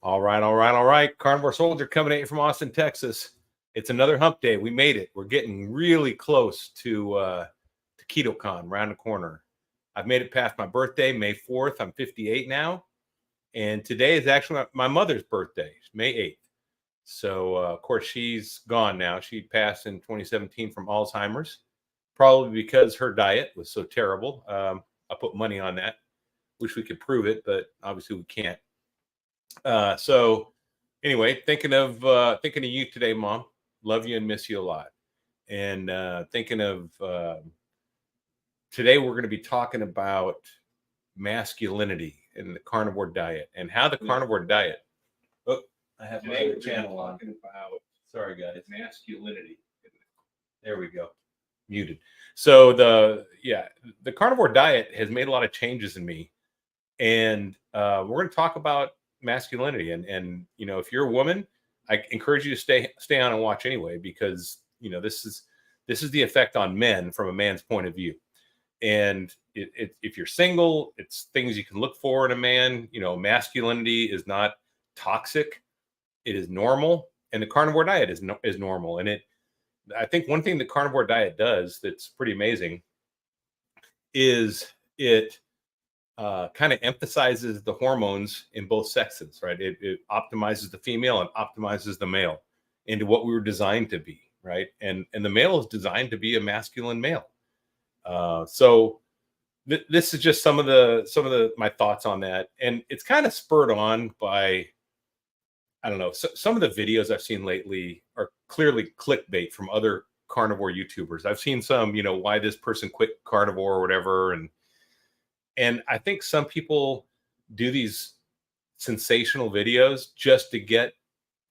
All right, all right, all right. Carnivore Soldier coming at you from Austin, Texas. It's another hump day. We made it. We're getting really close to Ketocon, around the corner. I've made it past my birthday, May 4th. I'm 58 now. And today is actually my mother's birthday, May 8th. So, of course, she's gone now. She passed in 2017 from Alzheimer's, probably because her diet was so terrible. I put money on that. Wish we could prove it, but obviously we can't. So anyway, thinking of you today, Mom. Love you and miss you a lot. And thinking of today, we're going to be talking about masculinity and the carnivore diet and how the carnivore diet. Oh, I have my other channel on. Talking about, sorry guys, masculinity. There we go. Muted. So the carnivore diet has made a lot of changes in me, and we're going to talk about masculinity. And you know, if you're a woman, I encourage you to stay on and watch anyway, because you know this is the effect on men from a man's point of view. And if you're single, it's things you can look for in a man. You know, masculinity is not toxic; it is normal, and the carnivore diet is normal. And I think one thing the carnivore diet does that's pretty amazing is it kind of emphasizes the hormones in both sexes, right? It optimizes the female and optimizes the male into what we were designed to be, right? And the male is designed to be a masculine male. So this is just some of my thoughts on that, and it's kind of spurred on by, I don't know, some of the videos I've seen lately are clearly clickbait from other carnivore YouTubers. I've seen some, you know, why this person quit carnivore or whatever, and I think some people do these sensational videos just to get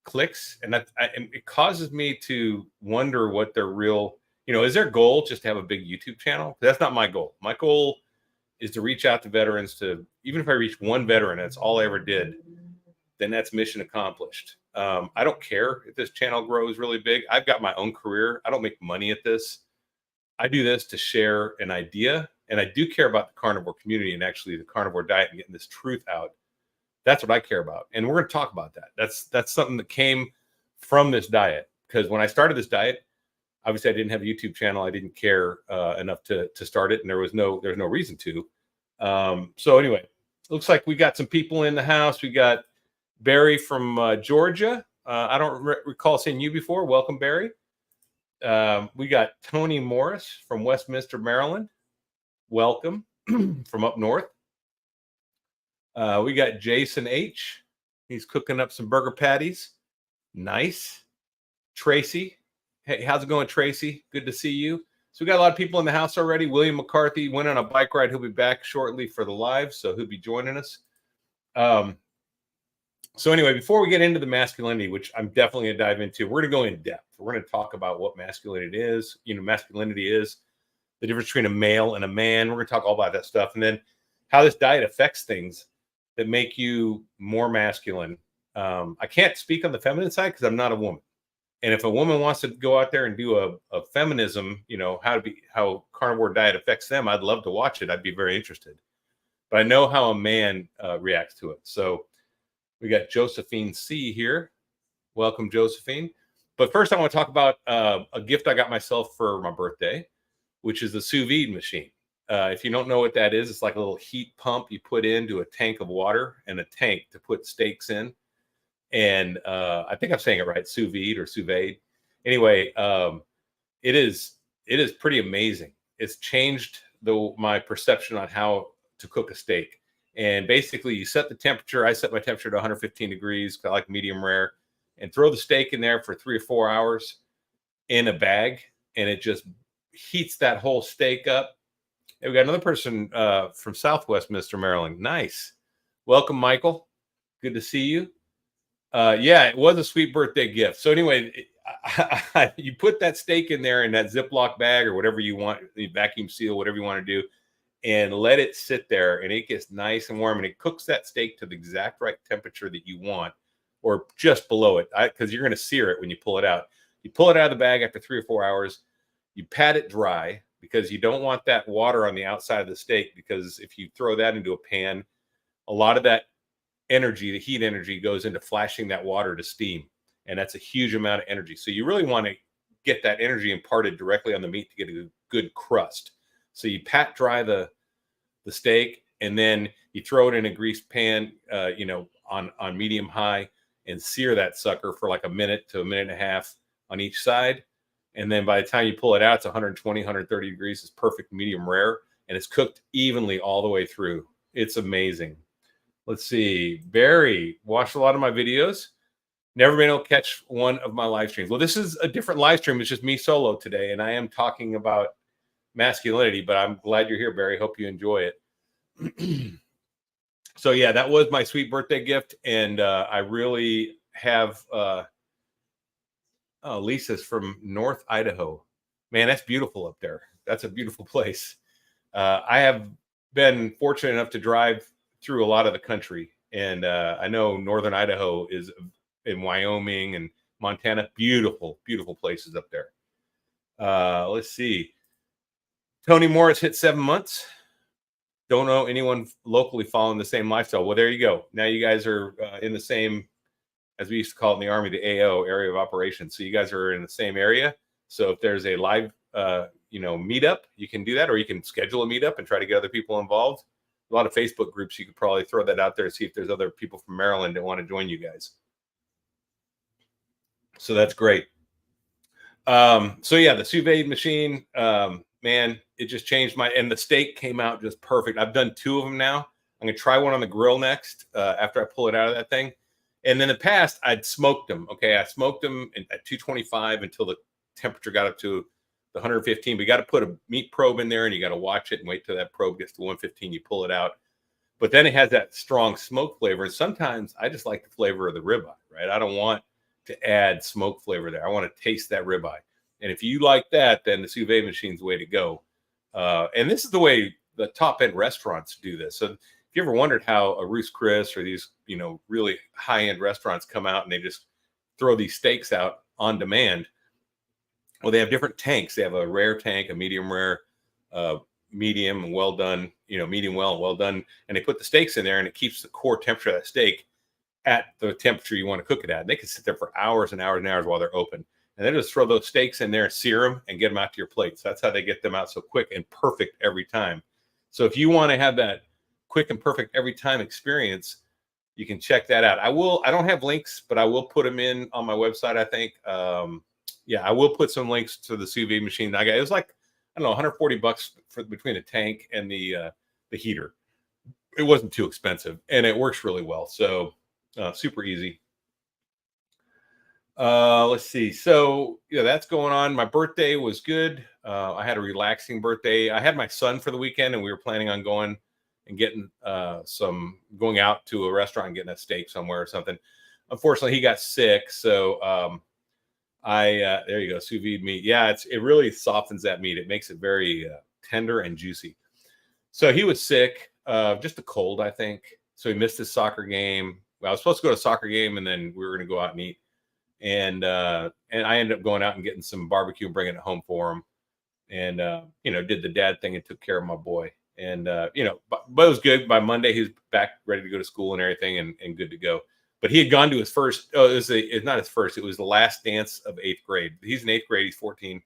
clicks, and it causes me to wonder what their real, you know, is their goal just to have a big YouTube channel? That's not my goal. My goal is to reach out to veterans. To, even if I reach one veteran, that's all I ever did, then that's mission accomplished. I don't care if this channel grows really big. I've got my own career. I don't make money at this. I do this to share an idea, and I do care about the carnivore community and actually the carnivore diet and getting this truth out. That's what I care about, and we're going to talk about that. That's something that came from this diet, because when I started this diet, obviously I didn't have a YouTube channel. I didn't care enough to start it, and there's no reason to. So anyway, looks like we got some people in the house. We got Barry from Georgia. I don't recall seeing you before. Welcome, Barry. We got Tony Morris from Westminster, Maryland. Welcome from up north. We got Jason H. He's cooking up some burger patties. Nice. Tracy. Hey, how's it going, Tracy? Good to see you. So we got a lot of people in the house already. William McCarthy went on a bike ride. He'll be back shortly for the live, so he'll be joining us. So anyway, before we get into the masculinity, which I'm definitely going to dive into, we're going to go in depth. We're going to talk about what masculinity is. You know, masculinity is the difference between a male and a man. We're going to talk all about that stuff. And then how this diet affects things that make you more masculine. I can't speak on the feminine side because I'm not a woman. And if a woman wants to go out there and do a feminism, you know, how carnivore diet affects them, I'd love to watch it. I'd be very interested. But I know how a man reacts to it. So we got Josephine C here. Welcome, Josephine. But first, I want to talk about a gift I got myself for my birthday, which is the sous-vide machine. If you don't know what that is, it's like a little heat pump you put into a tank of water and a tank to put steaks in. And I think I'm saying it right, sous-vide or sous-vide. Anyway, it is pretty amazing. It's changed my perception on how to cook a steak. And basically, you set the temperature. I set my temperature to 115 degrees, I like medium rare, and throw the steak in there for 3 or 4 hours in a bag, and it just heats that whole steak up. And we got another person from Southwest Mr. Maryland. Nice. Welcome, Michael. Good to see you. Yeah, it was a sweet birthday gift. So anyway, you put that steak in there in that Ziploc bag or whatever you want, the vacuum seal, whatever you want to do, and let it sit there, and it gets nice and warm, and it cooks that steak to the exact right temperature that you want, or just below it, because you're going to sear it when you pull it out. You pull it out of the bag after 3 or 4 hours. You pat it dry, because you don't want that water on the outside of the steak, because if you throw that into a pan, a lot of that energy, the heat energy, goes into flashing that water to steam. And that's a huge amount of energy. So you really want to get that energy imparted directly on the meat to get a good crust. So you pat dry the steak, and then you throw it in a greased pan, on medium high, and sear that sucker for like a minute to a minute and a half on each side. And then by the time you pull it out, it's 120, 130 degrees. It's perfect medium rare, and it's cooked evenly all the way through. It's amazing. Let's see. Barry watched a lot of my videos. Never been able to catch one of my live streams. Well, this is a different live stream. It's just me solo today, and I am talking about masculinity, but I'm glad you're here, Barry. Hope you enjoy it. So yeah, that was my sweet birthday gift, and I really have Lisa's from North Idaho. Man, that's beautiful up there. That's a beautiful place. I have been fortunate enough to drive through a lot of the country, and I know Northern Idaho is in Wyoming and Montana. Beautiful, beautiful places up there. Let's see. Tony Morris hit 7 months. Don't know anyone locally following the same lifestyle. Well, there you go. Now you guys are in the same, as we used to call it in the Army, the AO, area of operations. So you guys are in the same area. So if there's a live, meetup, you can do that, or you can schedule a meetup and try to get other people involved. A lot of Facebook groups, you could probably throw that out there and see if there's other people from Maryland that want to join you guys. So that's great. So yeah, the sous-vide machine, man, it just changed and the steak came out just perfect. I've done 2 of them now. I'm going to try one on the grill next, after I pull it out of that thing. And in the past, I'd smoked them. Okay. I smoked them at 225 until the temperature got up to the 115. But you got to put a meat probe in there, and you got to watch it and wait till that probe gets to 115. You pull it out. But then it has that strong smoke flavor. And sometimes I just like the flavor of the ribeye, right? I don't want to add smoke flavor there. I want to taste that ribeye. And if you like that, then the sous vide machine's the way to go. And this is the way the top end restaurants do this. So if you ever wondered how a Ruth's Chris or these, really high end restaurants come out and they just throw these steaks out on demand, well, they have different tanks. They have a rare tank, a medium rare, medium and well done, medium well done. And they put the steaks in there, and it keeps the core temperature of that steak at the temperature you want to cook it at. And they can sit there for hours and hours and hours while they're open. And then just throw those steaks in there, sear them, and get them out to your plate. So that's how they get them out so quick and perfect every time. So if you want to have that quick and perfect every time experience, you can check that out. I don't have links, but I will put them in on my website, I think. I will put some links to the sous vide machine. It was like, I don't know, $140 between the tank and the heater. It wasn't too expensive, and it works really well. So super easy. Let's see. So that's going on. My birthday was good. I had a relaxing birthday. I had my son for the weekend, and we were planning on going and getting going out to a restaurant and getting a steak somewhere or something. Unfortunately, he got sick. So there you go, sous vide meat. Yeah, it really softens that meat. It makes it very tender and juicy. So he was sick, just a cold, I think. So he missed his soccer game. Well, I was supposed to go to a soccer game, and then we were going to go out and eat. And I ended up going out and getting some barbecue and bringing it home for him. And, did the dad thing and took care of my boy. And, but it was good. By Monday, he was back ready to go to school and everything, and good to go. But he had gone to his first, it's not his first. It was the last dance of 8th grade. He's in 8th grade. He's 14.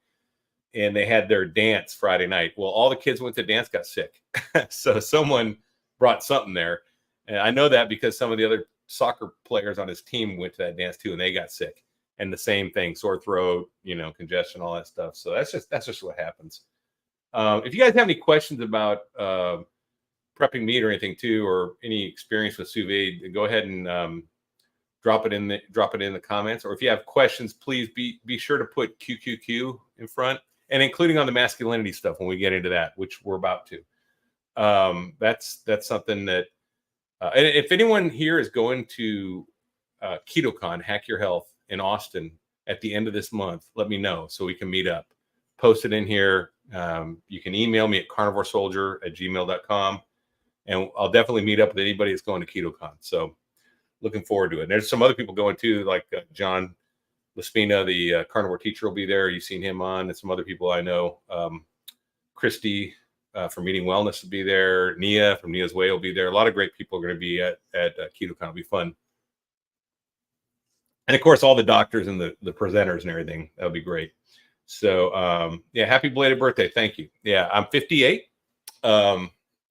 And they had their dance Friday night. Well, all the kids went to dance, got sick. So someone brought something there. And I know that because some of the other soccer players on his team went to that dance too, and they got sick. And the same thing, sore throat, congestion, all that stuff. So that's just what happens. If you guys have any questions about prepping meat or anything too, or any experience with sous vide, go ahead and drop it in the comments. Or if you have questions, please be sure to put QQQ in front, and including on the masculinity stuff when we get into that, which we're about to. That's something that, and if anyone here is going to Ketocon, Hack Your Health in Austin at the end of this month, let me know so we can meet up. Post it in here. You can email me at carnivoresoldier@gmail.com, and I'll definitely meet up with anybody that's going to Ketocon. So looking forward to it. And there's some other people going too, like John Laspina, the carnivore teacher, will be there. You've seen him on, and some other people I know. Christy, from Eating Wellness will be there. Nia from Nia's Way will be there. A lot of great people are going to be at Ketocon. It'll be fun. And of course, all the doctors and the presenters and everything. That'll be great. So yeah, happy belated birthday. Thank you. Yeah, I'm 58. I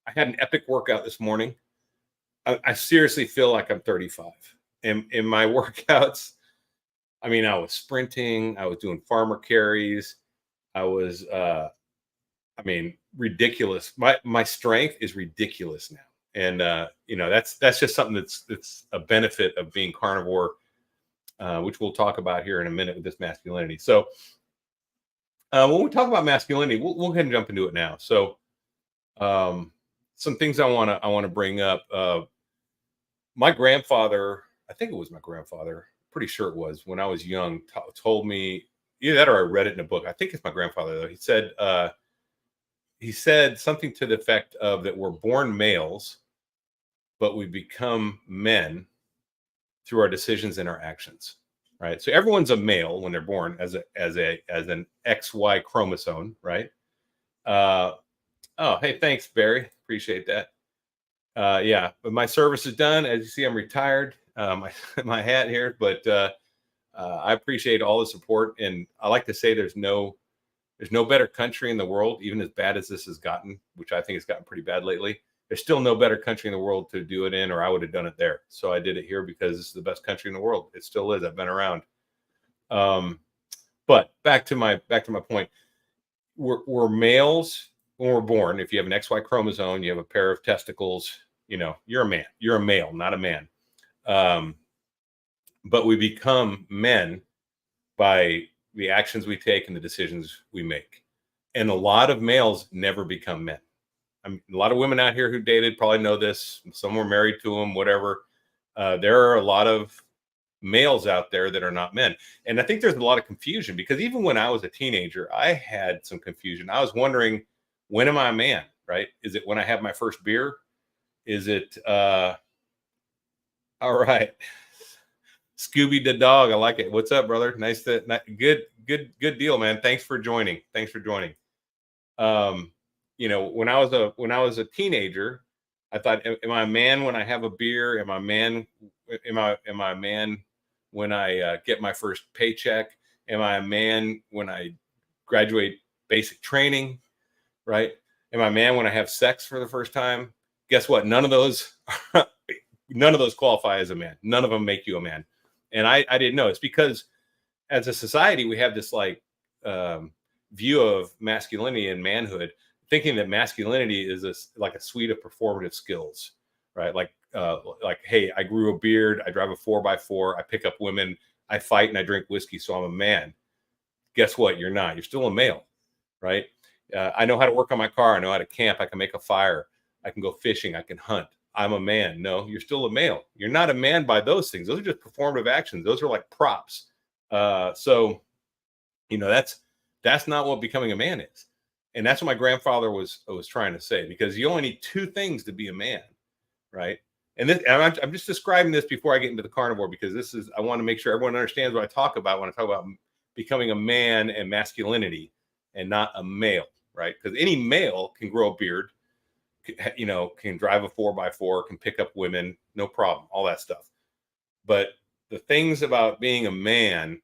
had an epic workout this morning. I seriously feel like I'm 35. In my workouts, I mean, I was sprinting, I was doing farmer carries, I was I mean, ridiculous. My strength is ridiculous now. And that's just something that's a benefit of being carnivore, which we'll talk about here in a minute with this masculinity. So when we talk about masculinity, we'll go ahead and jump into it now. So some things I want to bring up. My grandfather, I think it was my grandfather, pretty sure it was, when I was young, told me, either that or I read it in a book. I think it's my grandfather though. He said something to the effect of that we're born males, but we become men through our decisions and our actions. Right. So everyone's a male when they're born as an XY chromosome, right? Oh, hey, thanks, Barry. Appreciate that. Yeah, but my service is done. As you see, I'm retired. My hat here, but I appreciate all the support. And I like to say there's no better country in the world, even as bad as this has gotten, which I think has gotten pretty bad lately. There's still no better country in the world to do it in, or I would have done it there. So I did it here because it's the best country in the world. It still is. I've been around. But back to my point. We're males when we're born. If you have an XY chromosome, you have a pair of testicles, you're a man. You're a male, not a man. But we become men by the actions we take and the decisions we make. And a lot of males never become men. I mean, a lot of women out here who dated probably know this. Some were married to them, whatever. There are a lot of males out there that are not men. And I think there's a lot of confusion because even when I was a teenager, I had some confusion. I was wondering, when am I a man, right? Is it when I have my first beer? Is it, all right. Scooby the dog. I like it. What's up, brother? Good deal, man. Thanks for joining. When I was a teenager, I thought, am I a man when I have a beer? Am I a man when I get my first paycheck? Am I a man when I graduate basic training? Right? Am I a man when I have sex for the first time? Guess what? None of those qualify as a man. None of them make you a man. And I didn't know. It's because as a society, we have this view of masculinity and manhood, thinking that masculinity is like a suite of performative skills, right? Like, hey, I grew a beard, I drive a 4x4, I pick up women, I fight, and I drink whiskey, so I'm a man. Guess what? You're not. You're still a male, right? I know how to work on my car. I know how to camp. I can make a fire. I can go fishing. I can hunt. I'm a man. No, you're still a male. You're not a man by those things. Those are just performative actions. Those are like props. So, that's not what becoming a man is. And that's what my grandfather was trying to say, because you only need two things to be a man, right? And I'm just describing this before I get into the carnivore, because I want to make sure everyone understands what I talk about when I talk about becoming a man and masculinity and not a male, right? Because any male can grow a beard, can drive a 4x4, can pick up women, no problem, all that stuff. But the things about being a man,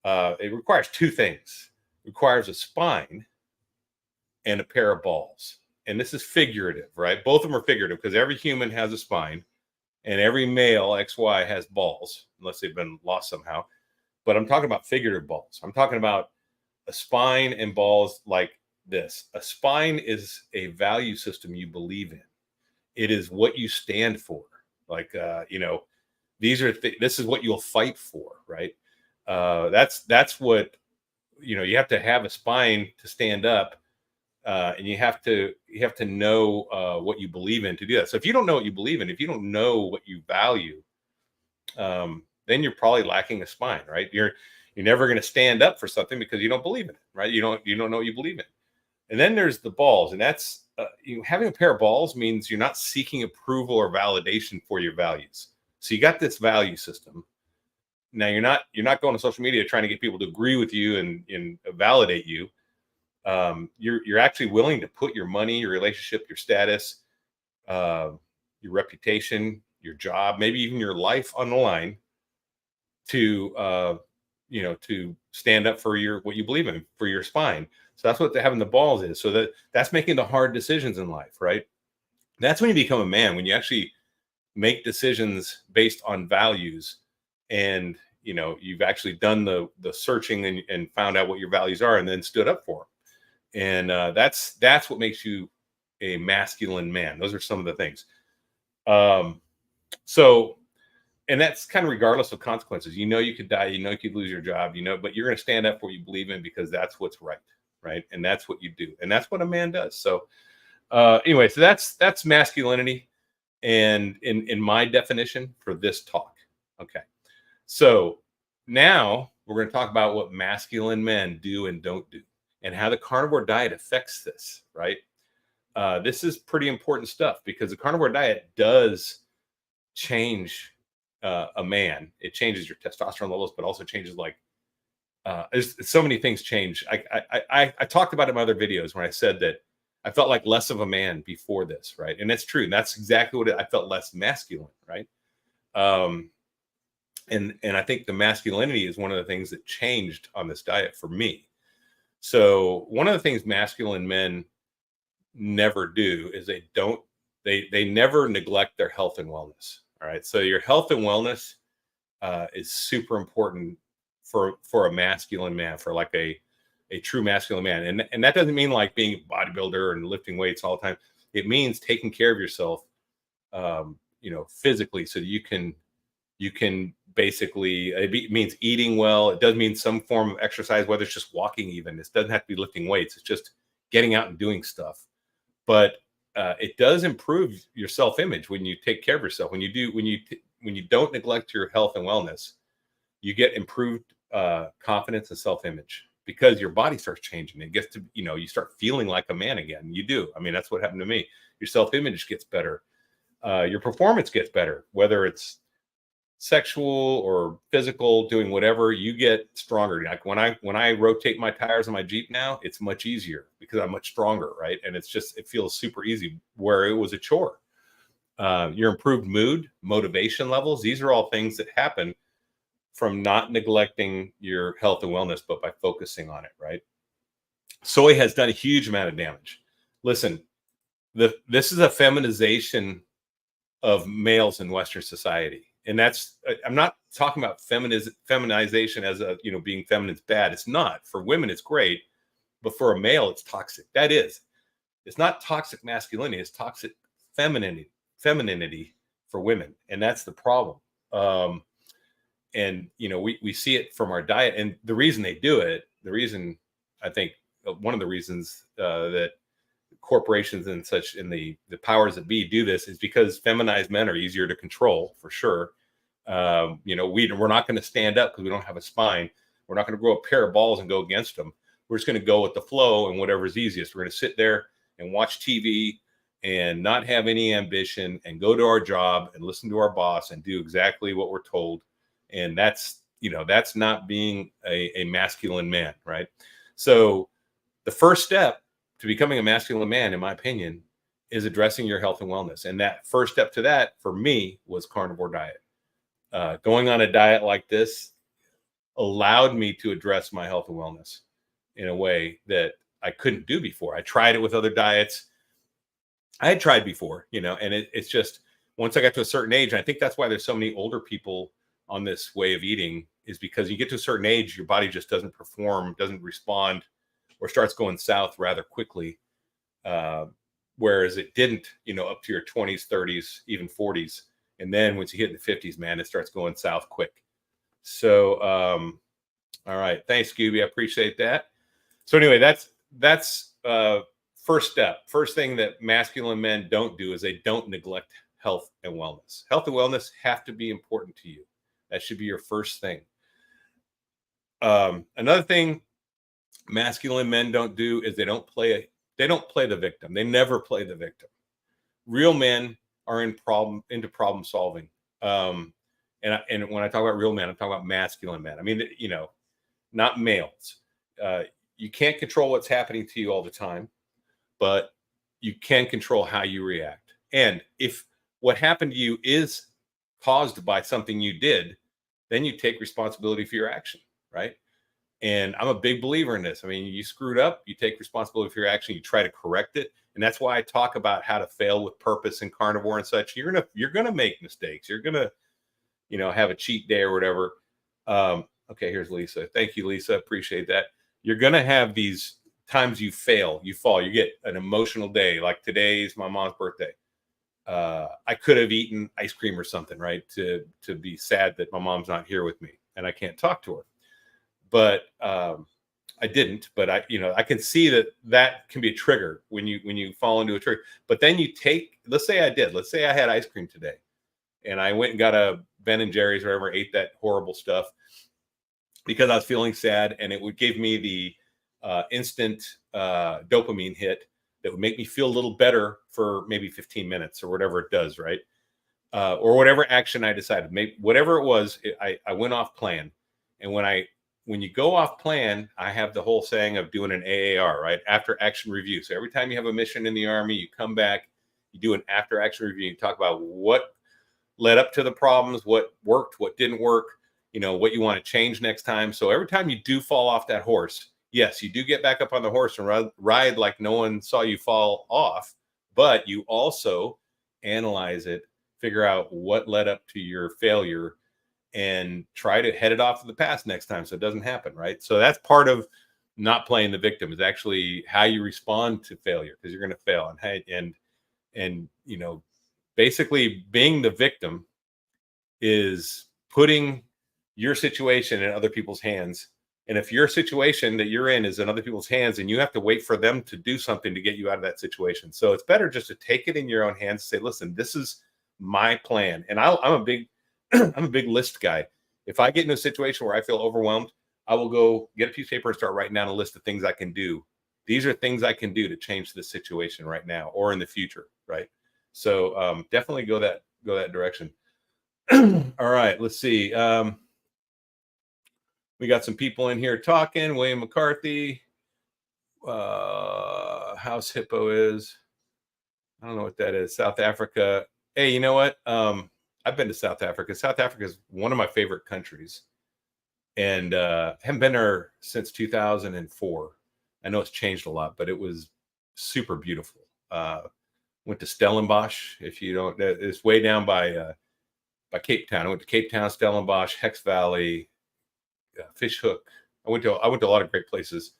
it requires two things. It requires a spine and a pair of balls. And this is figurative, right? Both of them are figurative because every human has a spine and every male XY has balls, unless they've been lost somehow. But I'm talking about figurative balls. I'm talking about a spine and balls like this. A spine is a value system you believe in. It is what you stand for. Like, this is what you'll fight for, right? That's what, you have to have a spine to stand up. And you have to know what you believe in to do that. So if you don't know what you believe in, if you don't know what you value, then you're probably lacking a spine, right? You're never going to stand up for something because you don't believe in it, right? You don't know what you believe in. And then there's the balls, and that's having a pair of balls means you're not seeking approval or validation for your values. So you got this value system. Now you're not going to social media trying to get people to agree with you and validate you. You're actually willing to put your money, your relationship, your status, your reputation, your job, maybe even your life on the line to to stand up for what you believe in, for your spine. So that's what having the balls is. So that's making the hard decisions in life, right? That's when you become a man, when you actually make decisions based on values, and you've actually done the searching and found out what your values are, and then stood up for them. And that's what makes you a masculine man. Those are some of the things. So, and that's kind of regardless of consequences. You could die, you could lose your job, but you're going to stand up for what you believe in, because that's what's right? And that's what you do, and that's what a man does. So anyway, so that's masculinity, and in my definition for this talk. Okay, so now we're going to talk about what masculine men do and don't do, and how the carnivore diet affects this, right? This is pretty important stuff, because the carnivore diet does change a man. It changes your testosterone levels, but also changes there's so many things change. I talked about it in my other videos when I said that I felt like less of a man before this, right? And that's true. And that's exactly what I felt, less masculine, right? And I think the masculinity is one of the things that changed on this diet for me. So one of the things masculine men never do is they never neglect their health and wellness. All right. So your health and wellness is super important for a masculine man, for like a true masculine man. And that doesn't mean like being a bodybuilder and lifting weights all the time. It means taking care of yourself, physically, so that you can basically, it means eating well. It does mean some form of exercise, whether it's just walking, even. It doesn't have to be lifting weights. It's just getting out and doing stuff. But it does improve your self-image when you take care of yourself. When you don't neglect your health and wellness, you get improved confidence and self-image, because your body starts changing. It gets to, you start feeling like a man again. You do. I mean, that's what happened to me. Your self-image gets better. Your performance gets better, whether it's sexual or physical, doing whatever, you get stronger. Like when I rotate my tires on my Jeep now, it's much easier because I'm much stronger, right? And it feels super easy, where it was a chore. Your improved mood, motivation levels, these are all things that happen from not neglecting your health and wellness, but by focusing on it, right? Soy has done a huge amount of damage. Listen, this is a feminization of males in Western society. And I'm not talking about feminization as being feminine is bad. It's not. For women, it's great. But for a male, it's toxic. That is. It's not toxic masculinity. It's toxic femininity for women. And that's the problem. And, we see it from our diet. And the reason they do it, I think one of the reasons that corporations and such in the powers that be do this is because feminized men are easier to control, for sure. We're not going to stand up because we don't have a spine. We're not going to grow a pair of balls and go against them. We're just going to go with the flow and whatever's easiest. We're going to sit there and watch TV and not have any ambition and go to our job and listen to our boss and do exactly what we're told. And that's not being a masculine man, right? So the first step to becoming a masculine man, in my opinion, is addressing your health and wellness. And that first step to that, for me, was carnivore diet. Going on a diet like this allowed me to address my health and wellness in a way that I couldn't do before. I tried it with other diets. I had tried before, and it's just, once I got to a certain age, and I think that's why there's so many older people on this way of eating, is because you get to a certain age, your body just doesn't perform, doesn't respond, or starts going south rather quickly. Whereas it didn't, up to your 20s, 30s, even 40s. And then once you hit the 50s, man, it starts going south quick. So, all right. Thanks, Scooby. I appreciate that. So anyway, that's first step. First thing that masculine men don't do is they don't neglect health and wellness. Health and wellness have to be important to you. That should be your first thing. Another thing masculine men don't do is they don't play the victim. They never play the victim. Real men are into problem solving. And when I talk about real men, I'm talking about masculine men. I mean, not males. you can't control what's happening to you all the time, but you can control how you react. And if what happened to you is caused by something you did, then you take responsibility for your action, right? And I'm a big believer in this. I mean, you screwed up, you take responsibility for your action, you try to correct it. And that's why I talk about how to fail with purpose in carnivore and such. You're gonna make mistakes. You're gonna, have a cheat day or whatever. Okay, here's Lisa. Thank you, Lisa. Appreciate that. You're gonna have these times you fail, you fall, you get an emotional day. Like today's my mom's birthday. I could have eaten ice cream or something, right? To be sad that my mom's not here with me and I can't talk to her. But I didn't. But I can see that can be a trigger when you fall into a trigger. But then you take, let's say I did. Let's say I had ice cream today, and I went and got a Ben and Jerry's or whatever, ate that horrible stuff because I was feeling sad, and it would give me the instant dopamine hit that would make me feel a little better for maybe 15 minutes or whatever it does, right? Or whatever action I decided, maybe whatever it was, I went off plan. And when you go off plan, I have the whole saying of doing an AAR, right? After action review. So every time you have a mission in the Army, you come back, you do an after action review, you talk about what led up to the problems, what worked, what didn't work, what you want to change next time. So every time you do fall off that horse, yes, you do get back up on the horse and ride like no one saw you fall off, but you also analyze it, figure out what led up to your failure, and try to head it off to the past next time so it doesn't happen, right? So that's part of not playing the victim, is actually how you respond to failure, because you're going to fail. And basically being the victim is putting your situation in other people's hands. And if your situation that you're in is in other people's hands, and you have to wait for them to do something to get you out of that situation. So it's better just to take it in your own hands and say, listen, this is my plan. And I'm a big I'm a big list guy. If I get in a situation where I feel overwhelmed, I will go get a piece of paper and start writing down a list of things I can do. These are things I can do to change the situation right now or in the future, right? So definitely go that direction. All right, let's see. We got some people in here talking. William McCarthy, House Hippo is. I don't know what that is. South Africa. Hey, you know what? I've been to South Africa. South Africa is one of my favorite countries, and haven't been there since 2004. I know it's changed a lot, but it was super beautiful. Went to Stellenbosch. If you don't, it's way down by Cape Town. I went to Cape Town, Stellenbosch, Hex Valley, Fish Hook. I went to a lot of great places.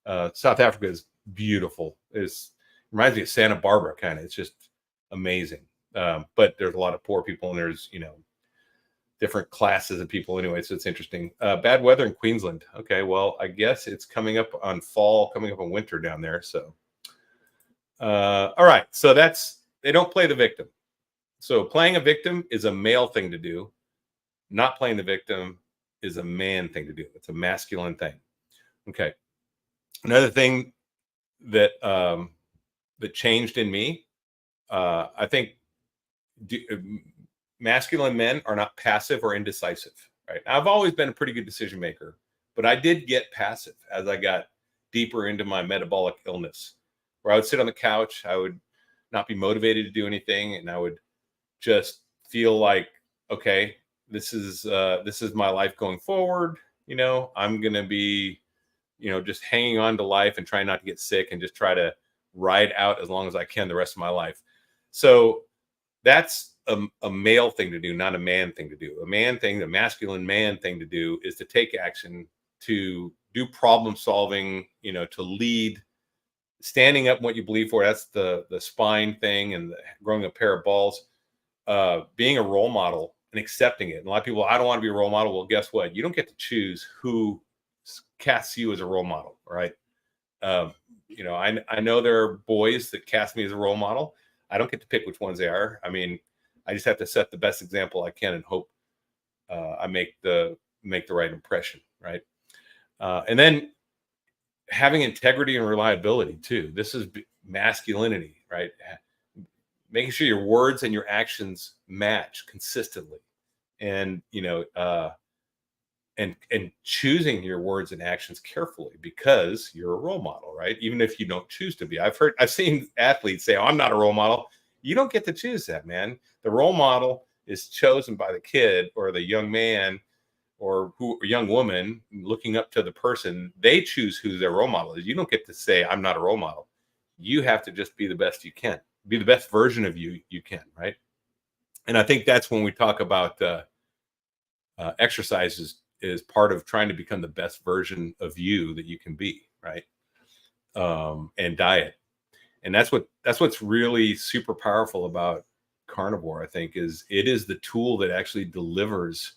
South Africa is beautiful. It reminds me of Santa Barbara, kind of. It's just amazing. But there's a lot of poor people, and there's different classes of people anyway, so it's interesting. Bad weather in Queensland. Okay, well, I guess it's coming up on fall, coming up on winter down there. So all right, so they don't play the victim. So playing a victim is a male thing to do. Not playing the victim is a man thing to do. It's a masculine thing. Okay, another thing that that changed in me, I think masculine men are not passive or indecisive, right? I've always been a pretty good decision maker, but I did get passive as I got deeper into my metabolic illness, where I would sit on the couch, I would not be motivated to do anything, and I would just feel like, okay, this is my life going forward. I'm gonna be, just hanging on to life and trying not to get sick and just try to ride out as long as I can the rest of my life. So that's a male thing to do, not a man thing to do. The masculine man thing to do is to take action, to do problem solving, to lead, standing up in what you believe for. That's the spine thing and growing a pair of balls, being a role model and accepting it. And a lot of people, I don't want to be a role model. Well, guess what? You don't get to choose who casts you as a role model, right? I know there are boys that cast me as a role model. I don't get to pick which ones they are. I mean, I just have to set the best example I can and hope I make the right impression, right? And then having integrity and reliability too. This is masculinity, right? Making sure your words and your actions match consistently, and and choosing your words and actions carefully, because you're a role model, right? Even if you don't choose to be. I've seen athletes say, "Oh, I'm not a role model." You don't get to choose that, man. The role model is chosen by the kid or the young man or young woman looking up to the person. They choose who their role model is. You don't get to say, "I'm not a role model." You have to just be the best you can, be the best version of you can, right? And I think that's when we talk about exercises is part of trying to become the best version of you that you can be, right? And diet, and that's what's really super powerful about carnivore. I think is it is the tool that actually delivers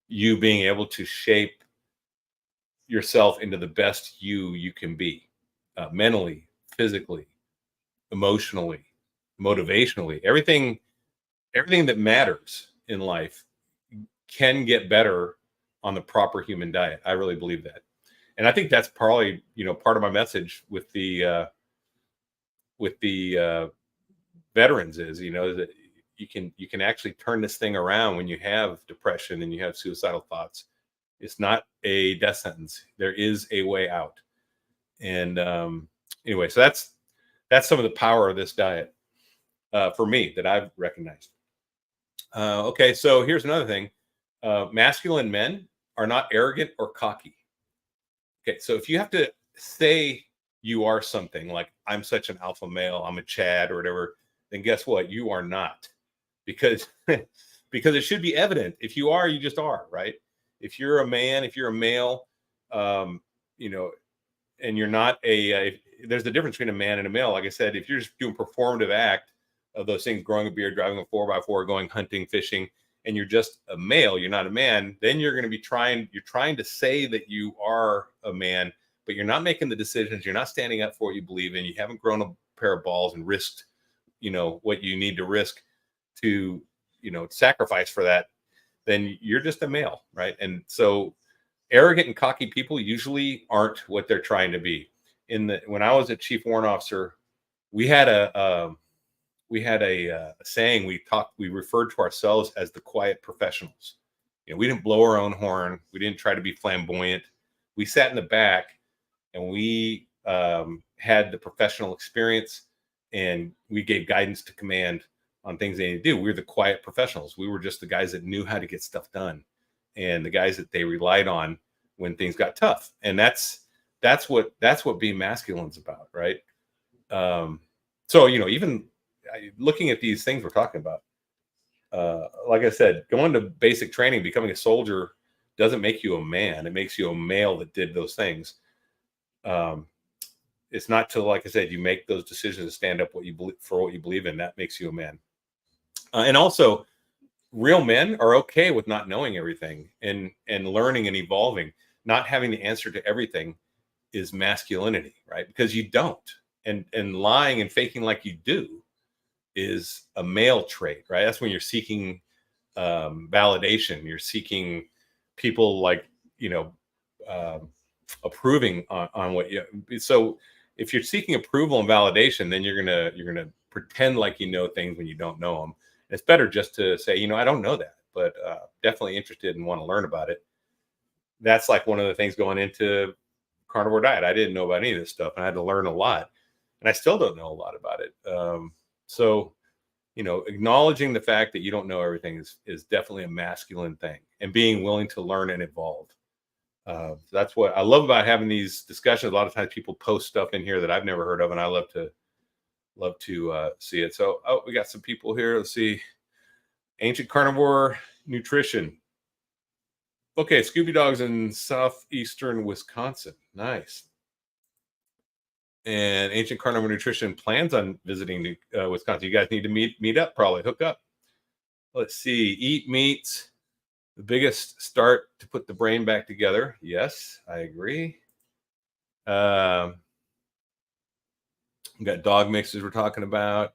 you being able to shape yourself into the best you can be, mentally, physically, emotionally, motivationally. Everything that matters in life can get better on the proper human diet. I really believe that. And I think that's probably, part of my message with the veterans is, that you can actually turn this thing around when you have depression and you have suicidal thoughts. It's not a death sentence. There is a way out. And anyway, so that's some of the power of this diet for me that I've recognized. Okay, so here's another thing. Masculine men are not arrogant or cocky. Okay, so if you have to say you are something, like I'm such an alpha male, I'm a Chad or whatever, then guess what? You are not, because because it should be evident. If you are, you just are, right? If you're a man, if you're a male, um, you know, and you're not there's the difference between a man and a male. Like I said, if you're just doing performative act of those things, growing a beard, driving a 4x4, going hunting, fishing, and you're just a male, you're not a man, then you're going to be you're trying to say that you are a man, but you're not making the decisions. You're not standing up for what you believe in. You haven't grown a pair of balls and risked, what you need to risk to, sacrifice for that. Then you're just a male, right? And so arrogant and cocky people usually aren't what they're trying to be. When I was a chief warrant officer, we had a saying. We referred to ourselves as the quiet professionals. We didn't blow our own horn. We didn't try to be flamboyant. We sat in the back and we had the professional experience, and we gave guidance to command on things they need to do. We were the quiet professionals. We were just the guys that knew how to get stuff done, and the guys that they relied on when things got tough. And that's what being masculine's about, right? So even looking at these things we're talking about, like I said, going to basic training, becoming a soldier doesn't make you a man. It makes you a male that did those things. It's not till, like I said, you make those decisions to stand up for what you believe in. That makes you a man. And also, real men are okay with not knowing everything and learning and evolving. Not having the answer to everything is masculinity, right? Because you don't. And lying and faking like you do is a male trait, right? That's when you're seeking validation. You're seeking people like, approving on what you. So if you're seeking approval and validation, then you're gonna pretend like you know things when you don't know them. It's better just to say, I don't know that, but definitely interested and want to learn about it. That's like one of the things going into carnivore diet. I didn't know about any of this stuff, and I had to learn a lot, and I still don't know a lot about it. So, acknowledging the fact that you don't know everything is definitely a masculine thing, and being willing to learn and evolve. That's what I love about having these discussions. A lot of times people post stuff in here that I've never heard of, and I love to see it. So, we got some people here. Let's see. Ancient carnivore nutrition. Okay, Scooby Dogs in southeastern Wisconsin. Nice. And Ancient Carnivore Nutrition plans on visiting Wisconsin. You guys need to meet up, probably hook up. Let's see. Eat meats. The biggest start to put the brain back together. Yes, I agree. We got dog mixes we're talking about.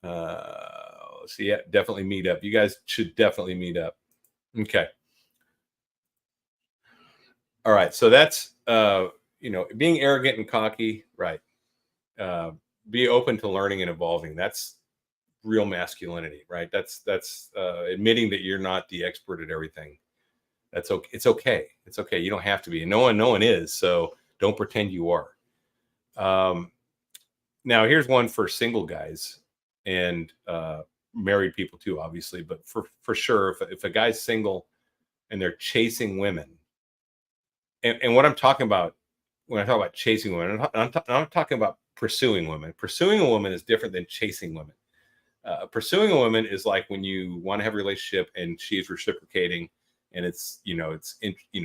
Let's see. Yeah, definitely meet up. You guys should definitely meet up. Okay. All right. So that's, being arrogant and cocky, right? Be open to learning and evolving. That's real masculinity, right? That's admitting that you're not the expert at everything. That's okay. It's okay. It's okay. You don't have to be. And no one is. So don't pretend you are. Now here's one for single guys and married people too, obviously. But for sure, if a guy's single and they're chasing women, and what I'm talking about when I talk about chasing women, I'm talking about pursuing women. Pursuing a woman is different than chasing women. Pursuing a woman is like when you want to have a relationship and she's reciprocating, and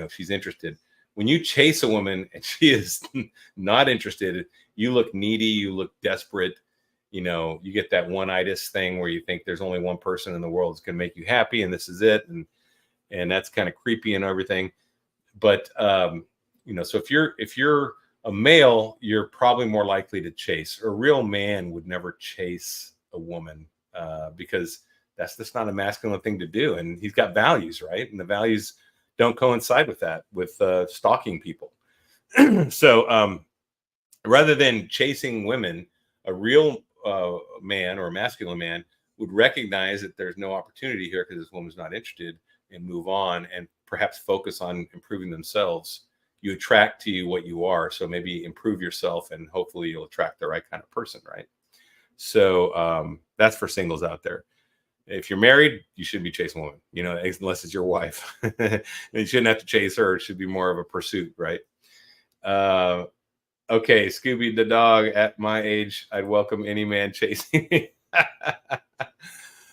she's interested. When you chase a woman and she is not interested, you look needy, you look desperate. You get that one-itis thing where you think there's only one person in the world that's going to make you happy, and this is it, and that's kind of creepy and everything. But so if you're a male, you're probably more likely to chase. A real man would never chase a woman because that's just not a masculine thing to do. And he's got values, right? And the values don't coincide with that, with stalking people. So rather than chasing women, a real man or a masculine man would recognize that there's no opportunity here because this woman's not interested, and move on and perhaps focus on improving themselves. You attract to you what you are. So maybe improve yourself and hopefully you'll attract the right kind of person, right? So that's for singles out there. If you're married, you shouldn't be chasing a woman, unless it's your wife. You shouldn't have to chase her. It should be more of a pursuit, right? Okay, Scooby the dog. At my age, I'd welcome any man chasing me.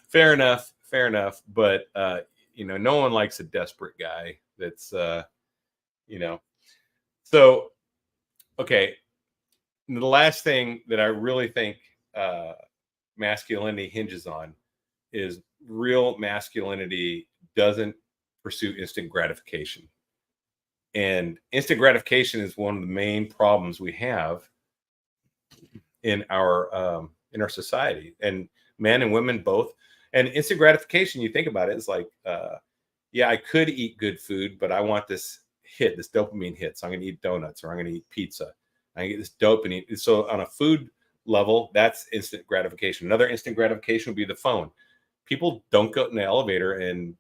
Fair enough. But no one likes a desperate guy. That's So, okay. The last thing that I really think masculinity hinges on is real masculinity doesn't pursue instant gratification. And instant gratification is one of the main problems we have in our society, and men and women both. And instant gratification, you think about it, is like, yeah, I could eat good food, but I want this dopamine hit. So I'm going to eat donuts, or I'm going to eat pizza. I get this dopamine. So on a food level, that's instant gratification. Another instant gratification would be the phone. People don't go in the elevator, and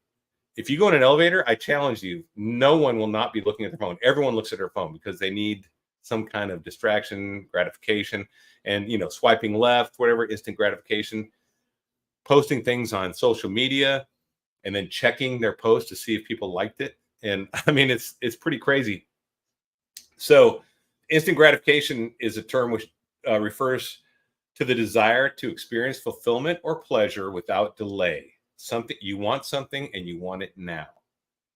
if you go in an elevator, I challenge you, no one will not be looking at their phone. Everyone looks at their phone because they need some kind of distraction, gratification, and swiping left, whatever, instant gratification. Posting things on social media and then checking their post to see if people liked it. And I mean, it's pretty crazy. So instant gratification is a term which refers to the desire to experience fulfillment or pleasure without delay. Something you want something and you want it now.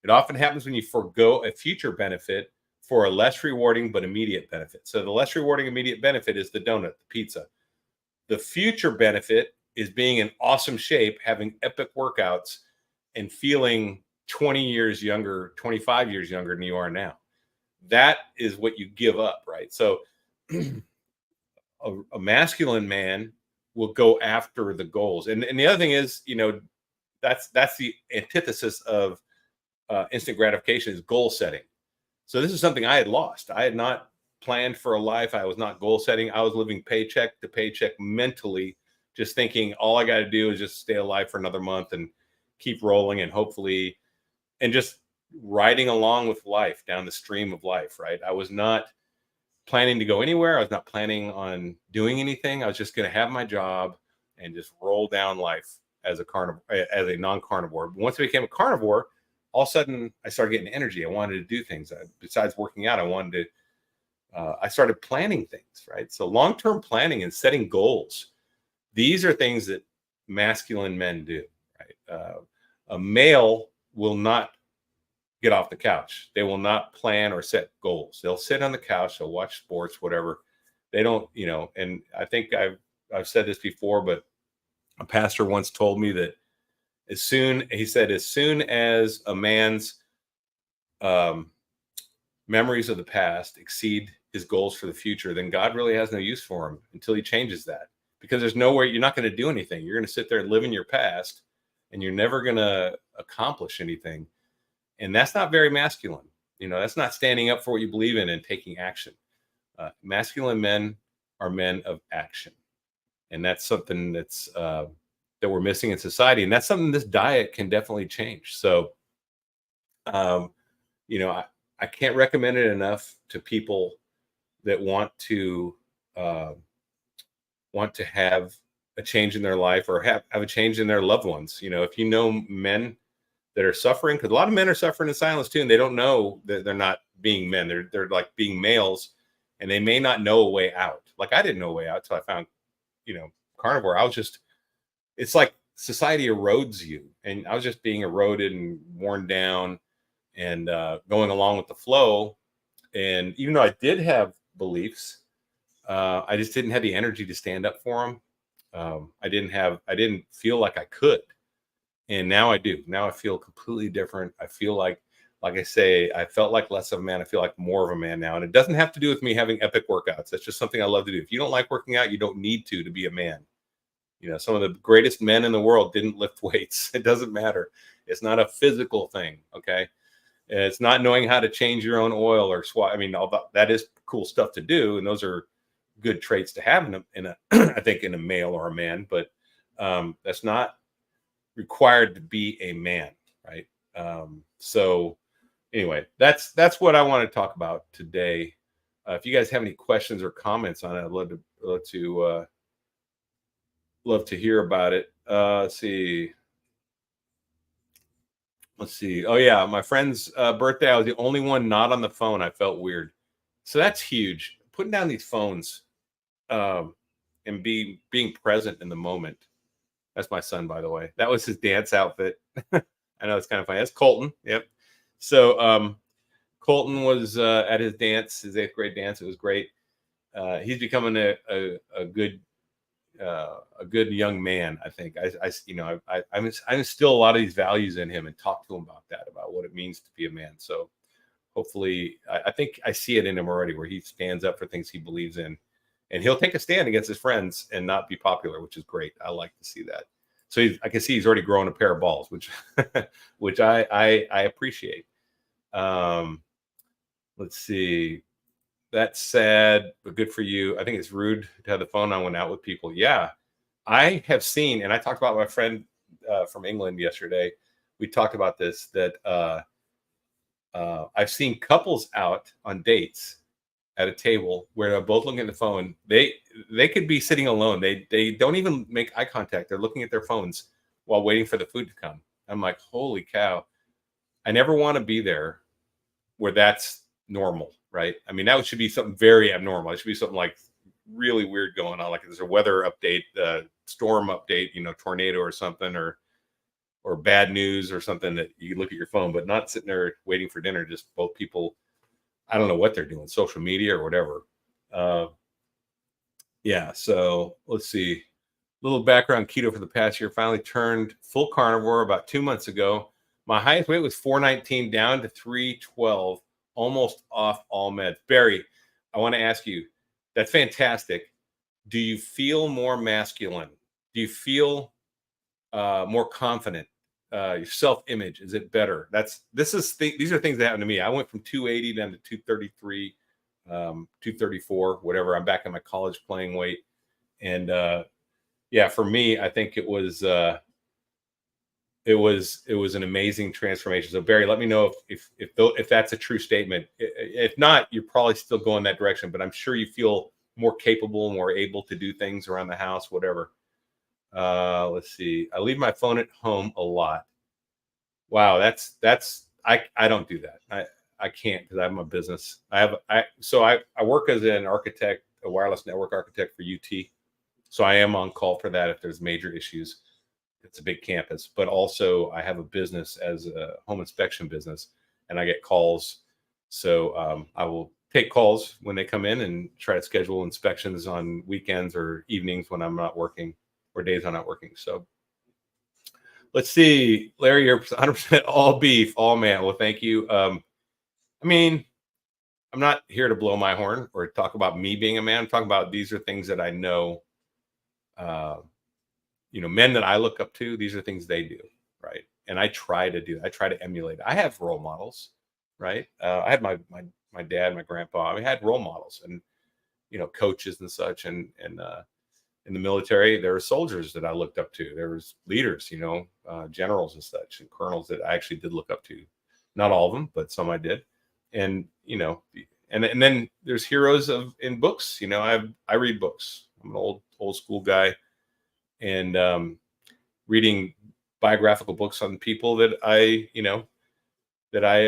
It often happens when you forego a future benefit for a less rewarding but immediate benefit. So the less rewarding immediate benefit is the donut, the pizza. The future benefit is being in awesome shape, having epic workouts, and feeling 20 years younger, 25 years younger than you are now. That is what you give up, right? So a masculine man will go after the goals. And the other thing is, that's the antithesis of instant gratification, is goal setting. So this is something I had lost. I had not planned for a life. I was not goal setting. I was living paycheck to paycheck mentally, just thinking all I got to do is just stay alive for another month and keep rolling, and hopefully, and just riding along with life, down the stream of life, right? I was not planning to go anywhere. I was not planning on doing anything. I was just going to have my job and just roll down life as a non-carnivore. But once I became a carnivore, all of a sudden I started getting energy. I wanted to do things. Besides working out, I started planning things, right? So long-term planning and setting goals, these are things that masculine men do, right? A male will not get off the couch. They will not plan or set goals. They'll sit on the couch, they'll watch sports, whatever. They don't, and I think I've said this before, but a pastor once told me that as soon as a man's memories of the past exceed his goals for the future, then God really has no use for him until he changes that. Because there's nowhere, you're not going to do anything. You're going to sit there and live in your past, and you're never going to accomplish anything. And that's not very masculine. That's not standing up for what you believe in and taking action. Masculine men are men of action. And that's something that's that we're missing in society. And that's something this diet can definitely change. So you know, I can't recommend it enough to people that want to have a change in their life or have a change in their loved ones. You know, if you know men that are suffering, because a lot of men are suffering in silence too, and they don't know that they're not being men. They're like being males, and they may not know a way out. Like I didn't know a way out until I found, carnivore. It's like society erodes you, and I was just being eroded and worn down, and going along with the flow. And even though I did have beliefs, I just didn't have the energy to stand up for them. I didn't feel like I could. And now I do. Now I feel completely different. I feel like I say, I felt like less of a man. I feel like more of a man now. And it doesn't have to do with me having epic workouts. That's just something I love to do. If you don't like working out, you don't need to be a man. You know, some of the greatest men in the world didn't lift weights. It doesn't matter. It's not a physical thing. Okay. It's not knowing how to change your own oil or swat. I mean, all that is cool stuff to do. And those are good traits to have in a I think in a male or a man, but that's not required to be a man. Right. So anyway, that's what I want to talk about today. If you guys have any questions or comments on it, I'd love to hear about it. Let's see. Oh yeah, my friend's birthday. I was the only one not on the phone. I felt weird. So that's huge. Putting down these phones, and being present in the moment. That's my son, by the way. That was his dance outfit. I know it's kind of funny. That's Colton. Yep. So Colton was at his dance, his 8th grade dance. It was great. He's becoming a good young man. I think I instill a lot of these values in him and talk to him about what it means to be a man. So hopefully, I think I see it in him already, where he stands up for things he believes in, and he'll take a stand against his friends and not be popular, which is great. I like to see that. So I can see he's already growing a pair of balls, which which I appreciate. Let's see. That's sad, but good for you. I think it's rude to have the phone on when out with people. Yeah, I have seen, and I talked about my friend from England yesterday. We talked about this, that I've seen couples out on dates at a table where they're both looking at the phone. They could be sitting alone. They don't even make eye contact. They're looking at their phones while waiting for the food to come. I'm like, holy cow. I never want to be there where that's normal, right? I mean, that should be something very abnormal. It should be something like really weird going on, like there's a weather update, storm update, tornado or something, or bad news or something, that you look at your phone, but not sitting there waiting for dinner. Just both people, I don't know what they're doing, social media or whatever. Yeah, so let's see. Little background: keto for the past year. Finally turned full carnivore about 2 months ago. My highest weight was 419, down to 312, almost off all meds. Barry, I want to ask you, that's fantastic. Do you feel more masculine? Do you feel more confident? Your self-image, is it better? These are things that happened to me. I went from 280 down to 233, 234, whatever. I'm back in my college playing weight. And yeah, for me, I think it was an amazing transformation. So Barry, let me know if that's a true statement. If not, you're probably still going that direction, but I'm sure you feel more capable, more able to do things around the house, whatever. Let's see. I leave my phone at home a lot. Wow, I don't do that. I can't, because I have my business. I work as an architect, a wireless network architect for UT. So I am on call for that if there's major issues. It's a big campus, but also I have a business as a home inspection business, and I get calls. So I will take calls when they come in and try to schedule inspections on weekends or evenings when I'm not working, or days I'm not working. So let's see, Larry, you're 100% all beef, all man. Well, thank you. I mean, I'm not here to blow my horn or talk about me being a man. I'm talking about, these are things that I know, men that I look up to. These are things they do, right? And I try to emulate. I have role models, right? I had my dad, my grandpa. I had role models and, coaches and such. And in the military, there were soldiers that I looked up to. There was leaders, generals and such, and colonels that I actually did look up to. Not all of them, but some I did. And, and then there's heroes in books. I read books. I'm an old school guy, and reading biographical books on people that I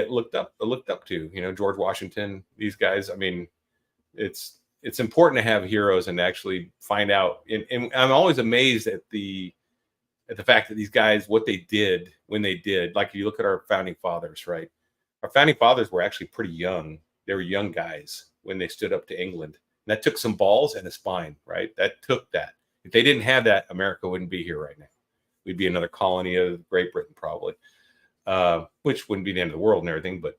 looked up to, George Washington, these guys. I mean, it's important to have heroes and actually find out. And I'm always amazed at the fact that these guys, what they did when they did. Like, you look at our founding fathers, right? Our founding fathers were actually pretty young. They were young guys when they stood up to England. And that took some balls and a spine, right? That took that. If they didn't have that, America wouldn't be here right now. We'd be another colony of Great Britain, probably, which wouldn't be the end of the world and everything. But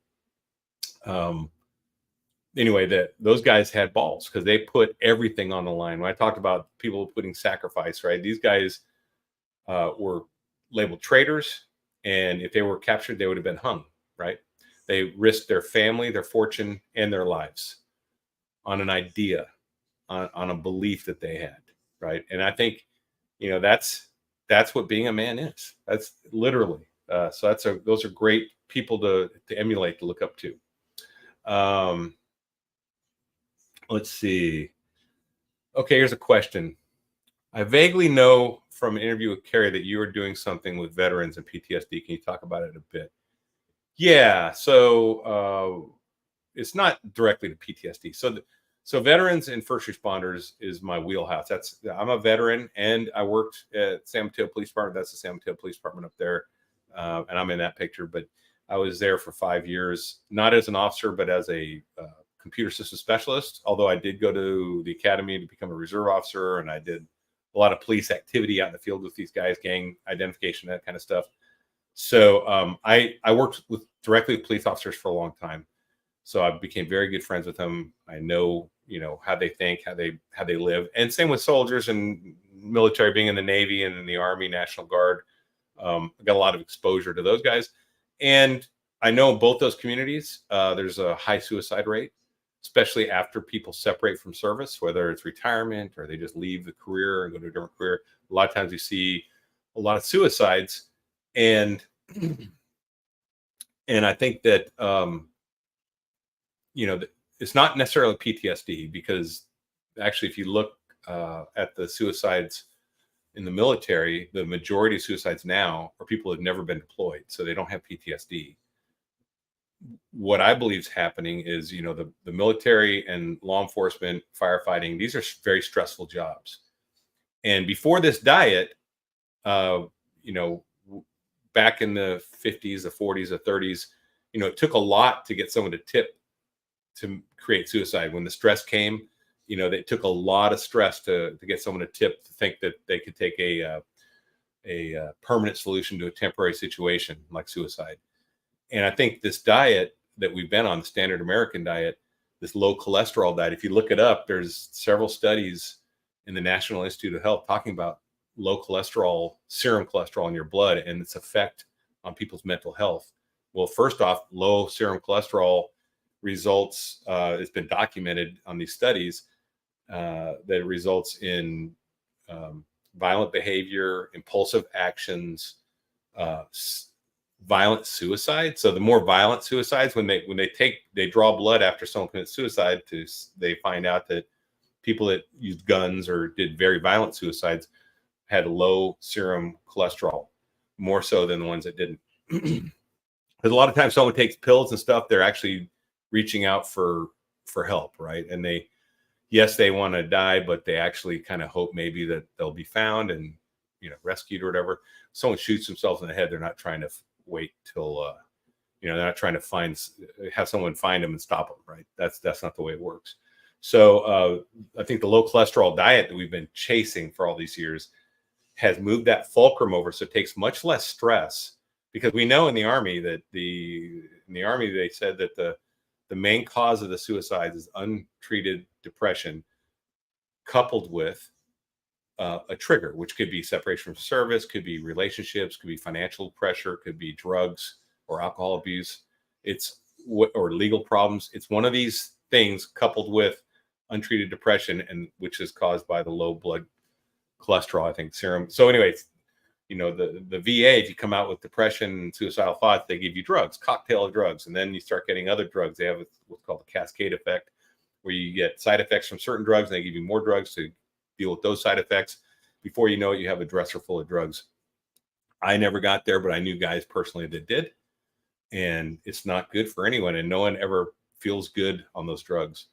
anyway, those guys had balls because they put everything on the line. When I talked about people putting sacrifice, right? These guys were labeled traitors, and if they were captured, they would have been hung, right? They risked their family, their fortune, and their lives on an idea, on a belief that they had, right? And I think, that's what being a man is. That's literally. So those are great people to emulate, to look up to. Let's see. Okay, here's a question. I vaguely know from an interview with Carrie that you were doing something with veterans and PTSD. Can you talk about it a bit? Yeah. So it's not directly to PTSD. So veterans and first responders is my wheelhouse. I'm a veteran, and I worked at San Mateo Police Department. That's the San Mateo Police Department up there, and I'm in that picture. But I was there for 5 years, not as an officer, but as a computer system specialist. Although I did go to the academy to become a reserve officer, and I did a lot of police activity out in the field with these guys, gang identification, that kind of stuff. So I worked directly with police officers for a long time. So I became very good friends with them. I know, how they think, how they live, and same with soldiers and military, being in the Navy and in the Army, National Guard. I got a lot of exposure to those guys, and I know in both those communities, there's a high suicide rate, especially after people separate from service, whether it's retirement or they just leave the career and go to a different career. A lot of times you see a lot of suicides, and I think that it's not necessarily PTSD, because actually, if you look at the suicides in the military, the majority of suicides now are people who have never been deployed, so they don't have PTSD. What I believe is happening is, the military and law enforcement, firefighting, these are very stressful jobs. And before this diet, back in the 50s, the 40s, the 30s, it took a lot to get someone to tip to create suicide. When the stress came, it took a lot of stress to get someone to tip, to think that they could take a permanent solution to a temporary situation like suicide. And I think this diet that we've been on, the standard American diet, this low cholesterol diet, if you look it up, there's several studies in the National Institute of Health talking about low cholesterol, serum cholesterol in your blood, and its effect on people's mental health. Well, first off, low serum cholesterol results, it's been documented on these studies, that it results in violent behavior, impulsive actions, violent suicide. So the more violent suicides, when they draw blood after someone commits suicide, they find out that people that used guns or did very violent suicides had low serum cholesterol, more so than the ones that didn't. Because a lot of times someone takes pills and stuff, they're actually reaching out for help, right? And they want to die, but they actually kind of hope maybe that they'll be found and rescued or whatever. Someone shoots themselves in the head, they're not trying to wait till they're not trying to have someone find them and stop them, right? That's not the way it works. So I think the low cholesterol diet that we've been chasing for all these years has moved that fulcrum over, so it takes much less stress. Because we know in the Army that they said that the main cause of the suicides is untreated depression, coupled with a trigger, which could be separation from service, could be relationships, could be financial pressure, could be drugs or alcohol abuse, or legal problems. It's one of these things coupled with untreated depression, and which is caused by the low blood cholesterol, I think, serum. So anyways, you know, the VA, if you come out with depression and suicidal thoughts, they give you drugs, cocktail of drugs, and then you start getting other drugs. They have what's called the cascade effect, where you get side effects from certain drugs, and they give you more drugs to deal with those side effects. Before you know it, you have a dresser full of drugs. I never got there, but I knew guys personally that did, and it's not good for anyone, and no one ever feels good on those drugs.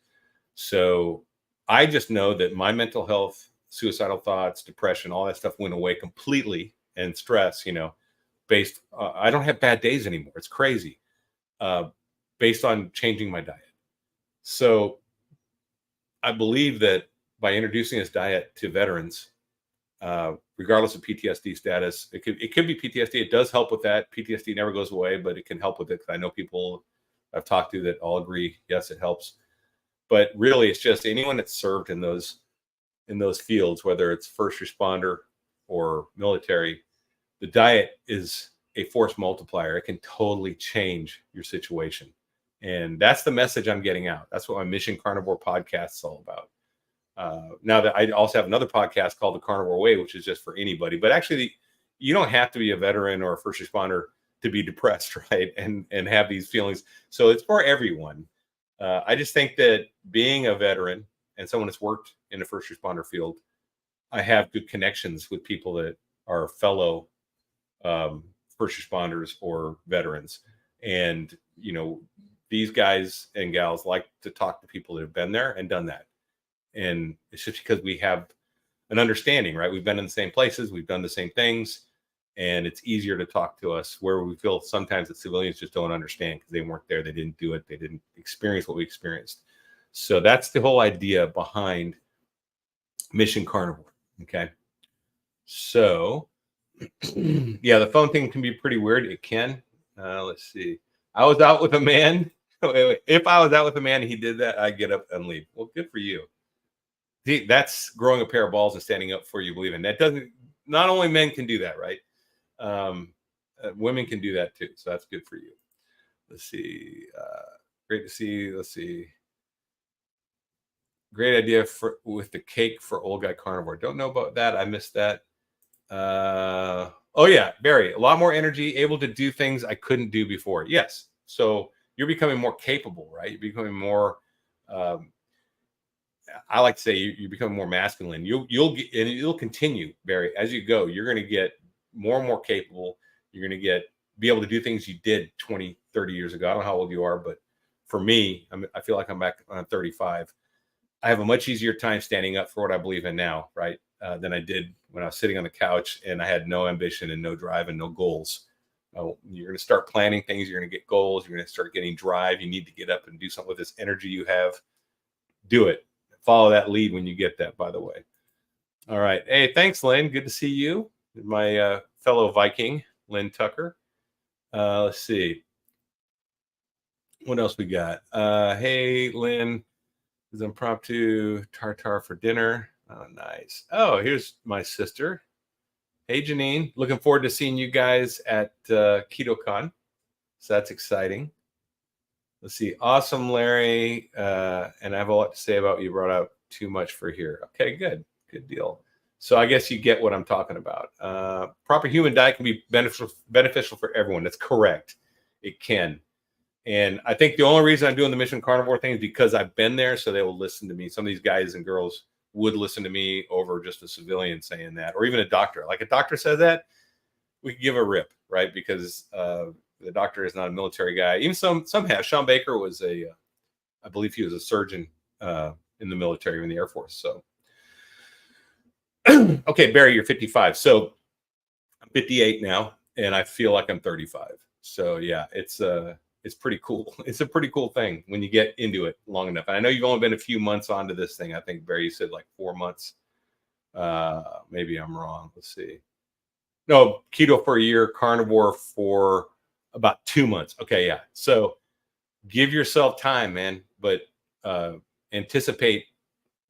So I just know that my mental health, suicidal thoughts, depression, all that stuff went away completely. And stress, you know, based, I don't have bad days anymore. It's crazy. Based on changing my diet. So I believe that by introducing this diet to veterans, regardless of PTSD status, it could be PTSD. It does help with that. PTSD never goes away, but it can help with it. I know people I've talked to that all agree, yes, it helps. But really, it's just anyone that's served in those fields, whether it's first responder or military, the diet is a force multiplier. It can totally change your situation. And that's the message I'm getting out. That's what my Mission Carnivore podcast is all about. Now that I also have another podcast called The Carnivore Way, which is just for anybody. But actually, you don't have to be a veteran or a first responder to be depressed, right? And have these feelings. So it's for everyone. I just think that being a veteran and someone that's worked in the first responder field, I have good connections with people that are fellow first responders or veterans. And, you know, these guys and gals like to talk to people that have been there and done that. And it's just because we have an understanding, right? We've been in the same places, we've done the same things, and it's easier to talk to us, where we feel sometimes that civilians just don't understand because they weren't there, they didn't do it, they didn't experience what we experienced. So that's the whole idea behind Mission Carnivore. Okay. So yeah, the phone thing can be pretty weird. It can. Let's see. I was out with a man. Wait. If I was out with a man and he did that, I'd get up and leave. Well, good for you. See, that's growing a pair of balls and standing up for you believe in. That doesn't, not only men can do that, right? Women can do that too. So that's good for you. Let's see. Great to see. Let's see. Great idea with the cake for old guy carnivore. Don't know about that. I missed that. Oh yeah, Barry, a lot more energy, able to do things I couldn't do before. Yes. So you're becoming more capable, right? You're becoming more, I like to say you're becoming more masculine. You'll get, and it'll continue, Barry, as you go. You're going to get more and more capable. You're going to be able to do things you did 20, 30 years ago. I don't know how old you are, but for me, I feel like I'm back on 35. I have a much easier time standing up for what I believe in now, right? Than I did when I was sitting on the couch and I had no ambition and no drive and no goals. You're going to start planning things. You're going to get goals. You're going to start getting drive. You need to get up and do something with this energy you have. Do it. Follow that lead when you get that, by the way. All right. Hey, thanks, Lynn. Good to see you. My fellow Viking, Lynn Tucker. Let's see. What else we got? Hey, Lynn. Is impromptu tartare for dinner. Oh, nice. Oh, here's my sister. Hey, Janine. Looking forward to seeing you guys at Ketocon. So that's exciting. Let's see. Awesome, Larry. And I have a lot to say about you. Brought out too much for here. Okay, good. Good deal. So I guess you get what I'm talking about. Proper human diet can be beneficial for everyone. That's correct. It can. And I think the only reason I'm doing the Mission Carnivore thing is because I've been there, so they will listen to me. Some of these guys and girls would listen to me over just a civilian saying that, or even a doctor. Like a doctor says that, we could give a rip, right? Because the doctor is not a military guy. Even some have. Sean Baker was I believe he was a surgeon in the military, in the Air Force. So, okay, Barry, you're 55. So I'm 58 now, and I feel like I'm 35. So yeah, it's pretty cool. It's a pretty cool thing when you get into it long enough. And I know you've only been a few months onto this thing. I think Barry said like 4 months. Maybe I'm wrong. Let's see. No, keto for a year, carnivore for about 2 months. Okay, yeah. So give yourself time, man, but anticipate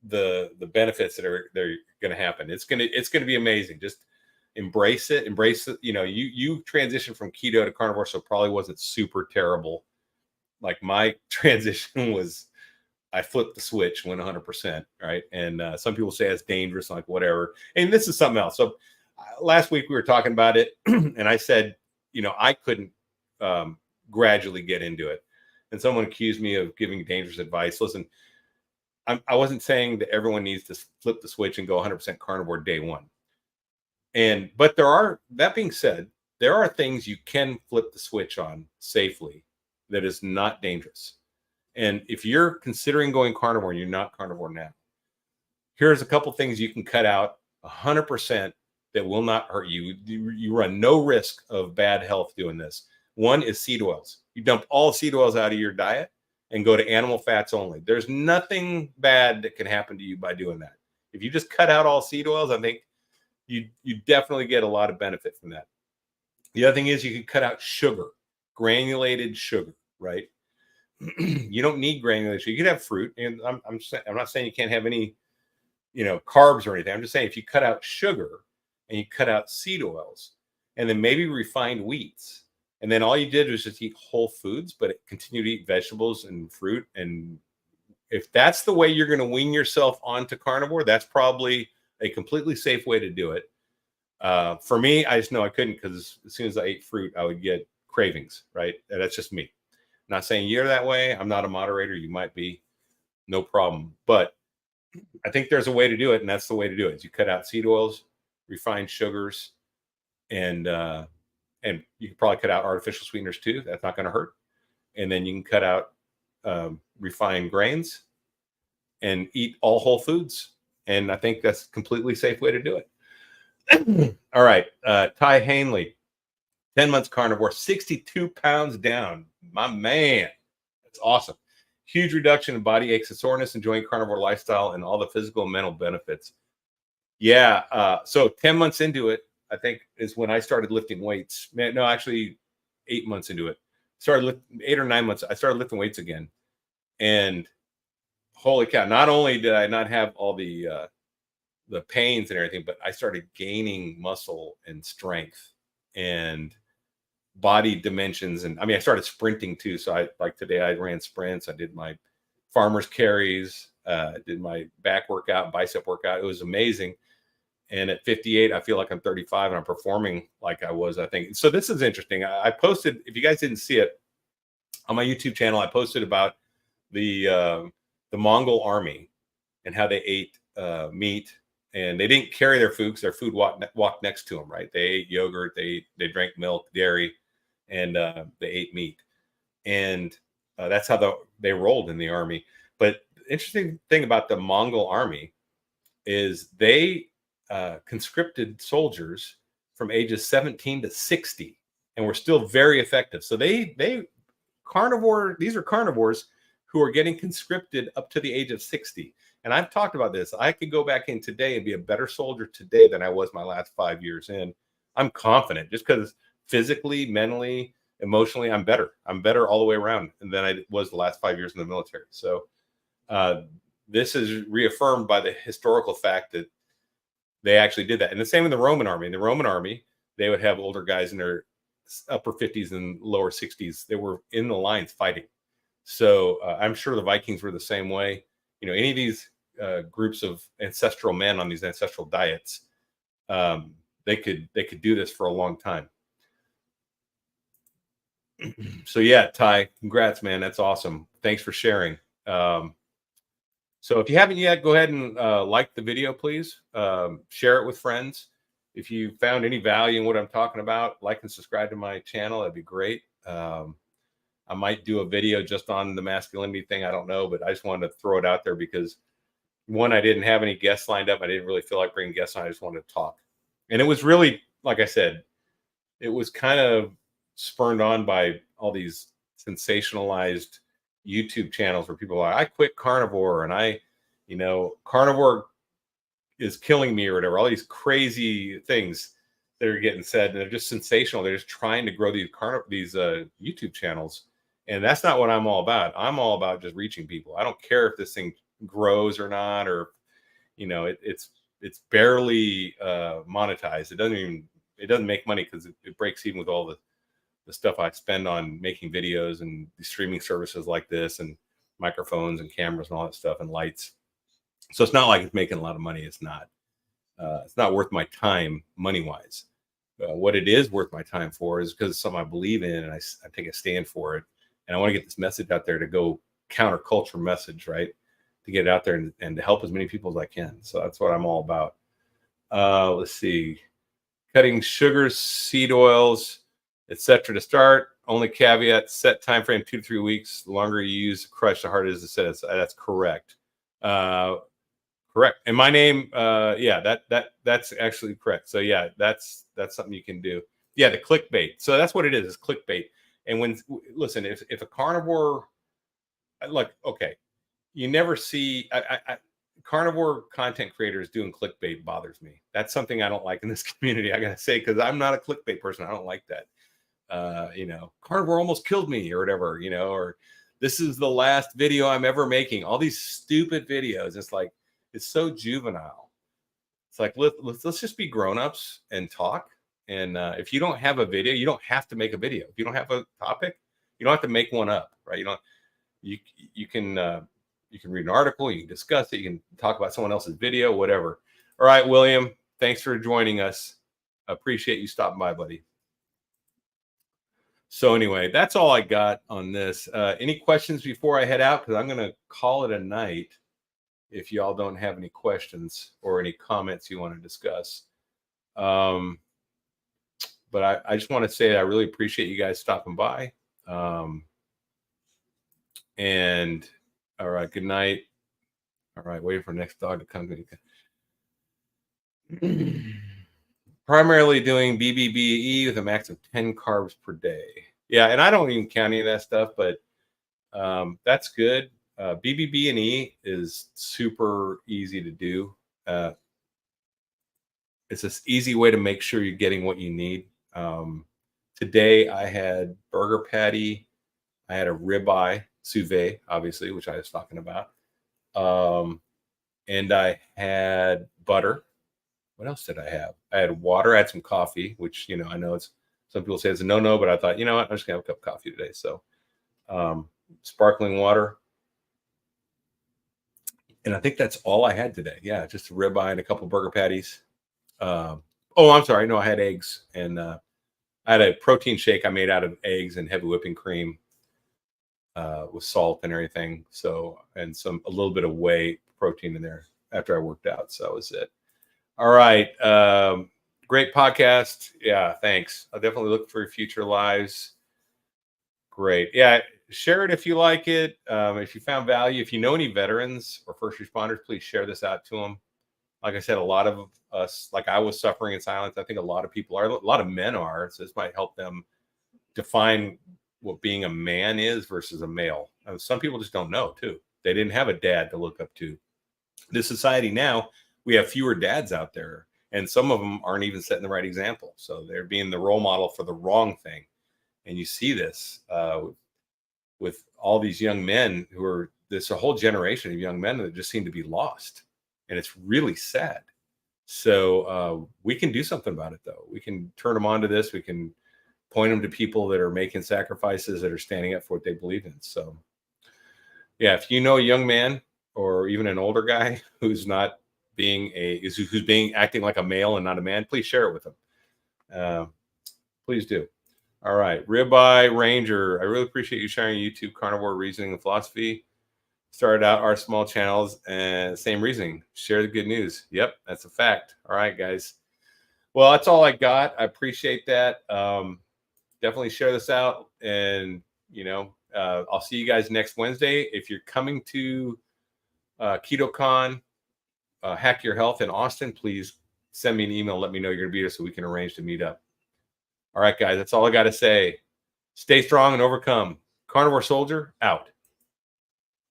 the benefits that are going to happen. It's going to be amazing. Just embrace it. You know, you transition from keto to carnivore, so it probably wasn't super terrible. Like my transition was, I flipped the switch, went 100%, right? And some people say it's dangerous, like whatever. And this is something else. So last week we were talking about it, and I said, you know, I couldn't gradually get into it. And someone accused me of giving dangerous advice. Listen, I wasn't saying that everyone needs to flip the switch and go 100% carnivore day one. But that being said, there are things you can flip the switch on safely that is not dangerous. And if you're considering going carnivore and you're not carnivore now, here's a couple things you can cut out 100% that will not hurt you. You run no risk of bad health doing this. One is seed oils. You dump all seed oils out of your diet and go to animal fats only. There's nothing bad that can happen to you by doing that. If you just cut out all seed oils, I think you definitely get a lot of benefit from that. The other thing is you can cut out sugar, granulated sugar, right? You don't need granulated sugar. You can have fruit, and I'm not saying you can't have any, you know, carbs or anything. I'm just saying if you cut out sugar and you cut out seed oils and then maybe refined wheats, and then all you did was just eat whole foods, but continue to eat vegetables and fruit. And if that's the way you're going to wean yourself onto carnivore, that's probably a completely safe way to do it. For me, I just know I couldn't, because as soon as I ate fruit, I would get cravings, right? And that's just me. I'm not saying you're that way. I'm not a moderator. You might be, no problem. But I think there's a way to do it, and that's the way to do it. Is you cut out seed oils, refined sugars, and you can probably cut out artificial sweeteners too. That's not going to hurt. And then you can cut out refined grains and eat all whole foods. And I think that's a completely safe way to do it. All right. Ty Hanley, 10 months carnivore, 62 pounds down. My man. That's awesome. Huge reduction in body aches and soreness, enjoying carnivore lifestyle and all the physical and mental benefits. Yeah. So 10 months into it, I think, is when I started lifting weights. No, actually 8 months into it. 8 or 9 months. I started lifting weights again. And holy cow, not only did I not have all the pains and everything, but I started gaining muscle and strength and body dimensions. And I mean, I started sprinting too. So today I ran sprints. I did my farmer's carries, did my back workout, bicep workout. It was amazing. And at 58, I feel like I'm 35 and I'm performing like I was, I think. So this is interesting. I posted, if you guys didn't see it, on my YouTube channel, I posted about the Mongol army and how they ate meat, and they didn't carry their food because their food walked next to them, right? They ate yogurt, they drank milk, dairy, and they ate meat. And that's how they rolled in the army. But the interesting thing about the Mongol army is they conscripted soldiers from ages 17 to 60 and were still very effective. So these are carnivores who are getting conscripted up to the age of 60. And I've talked about this. I could go back in today and be a better soldier today than I was my last 5 years in. I'm confident, just because physically, mentally, emotionally, I'm better. I'm better all the way around than I was the last 5 years in the military. So this is reaffirmed by the historical fact that they actually did that. And the same in the Roman army. In the Roman army, they would have older guys in their upper 50s and lower 60s. They were in the lines fighting. So I'm sure the Vikings were the same way. You know, any of these groups of ancestral men on these ancestral diets, they could do this for a long time. So yeah, Ty, congrats, man. That's awesome. Thanks for sharing. So if you haven't yet, go ahead and like the video, please. Share it with friends. If you found any value in what I'm talking about, like and subscribe to my channel. That'd be great. I might do a video just on the masculinity thing. I don't know, but I just wanted to throw it out there because, one, I didn't have any guests lined up. I didn't really feel like bringing guests on. I just wanted to talk. And it was really, like I said, it was kind of spurred on by all these sensationalized YouTube channels where people are like, I quit carnivore and carnivore is killing me or whatever. All these crazy things that are getting said, and they're just sensational. They're just trying to grow these YouTube channels. And that's not what I'm all about. I'm all about just reaching people. I don't care if this thing grows or not, or, it's barely monetized. It doesn't make money because it breaks even with all the stuff I spend on making videos and the streaming services like this and microphones and cameras and all that stuff and lights. So it's not like it's making a lot of money. It's not. It's not worth my time money wise. What it is worth my time for is because it's something I believe in, and I take a stand for it. And I want to get this message out there to go counterculture message, right? To get it out there and to help as many people as I can. So that's what I'm all about. Let's see. Cutting sugars, seed oils, etc. to start. Only caveat, set time frame 2 to 3 weeks. The longer you use the crush, the harder it is to set it. That's correct. Correct. And my name, yeah, that's actually correct. So yeah, that's something you can do. Yeah, the clickbait. So that's what it is clickbait. And when, listen, if a carnivore, like, okay, you never see carnivore content creators doing clickbait bothers me. That's something I don't like in this community, I gotta say, because I'm not a clickbait person. I don't like that. Carnivore almost killed me or whatever, or this is the last video I'm ever making. All these stupid videos. It's like, it's so juvenile. It's like, let's just be grown-ups and talk. And if you don't have a video, you don't have to make a video. If you don't have a topic, you don't have to make one up, right? You can read an article, you can discuss it, you can talk about someone else's video, whatever. All right, William, thanks for joining us. Appreciate you stopping by, buddy. So anyway, that's all I got on this. Any questions before I head out? Because I'm going to call it a night if y'all don't have any questions or any comments you want to discuss. But I just want to say I really appreciate you guys stopping by. And all right, good night. All right, waiting for the next dog to come. Primarily doing BBBE with a max of 10 carbs per day. Yeah, and I don't even count any of that stuff, but that's good. BBB and E is super easy to do. It's an easy way to make sure you're getting what you need. Today I had burger patty. I had a ribeye sous-vide, obviously, which I was talking about. And I had butter. What else did I have? I had water. I had some coffee, which, I know it's, some people say it's a no-no, but I thought, you know what? I'm just going to have a cup of coffee today. So sparkling water. And I think that's all I had today. Yeah, just a ribeye and a couple of burger patties. Oh, I'm sorry. No, I had eggs. And I had a protein shake I made out of eggs and heavy whipping cream with salt and everything. So, and a little bit of whey protein in there after I worked out. So that was it. All right. Great podcast. Yeah, thanks. I'll definitely look for future lives. Great. Yeah, share it if you like it. If you found value, if you know any veterans or first responders, please share this out to them. Like I said, a lot of us, like I was suffering in silence. I think a lot of people are, a lot of men are. So this might help them define what being a man is versus a male. Some people just don't know too. They didn't have a dad to look up to. This society now, we have fewer dads out there, and some of them aren't even setting the right example. So they're being the role model for the wrong thing. And you see this with all these young men who are, there's a whole generation of young men that just seem to be lost. And it's really sad. So we can do something about it, though. We can turn them on to this. We can point them to people that are making sacrifices, that are standing up for what they believe in. So, yeah, if you know a young man or even an older guy who's not acting like a male and not a man, please share it with them. Please do. All right. Ribeye Ranger, I really appreciate you sharing YouTube carnivore reasoning and philosophy. Started out our small channels and same reasoning. Share the good news. Yep, that's a fact. All right, guys. Well, that's all I got. I appreciate that. Definitely share this out. And, I'll see you guys next Wednesday. If you're coming to Ketocon, Hack Your Health in Austin, please send me an email. Let me know you're going to be there so we can arrange to meet up. All right, guys, that's all I got to say. Stay strong and overcome. Carnivore Soldier, out.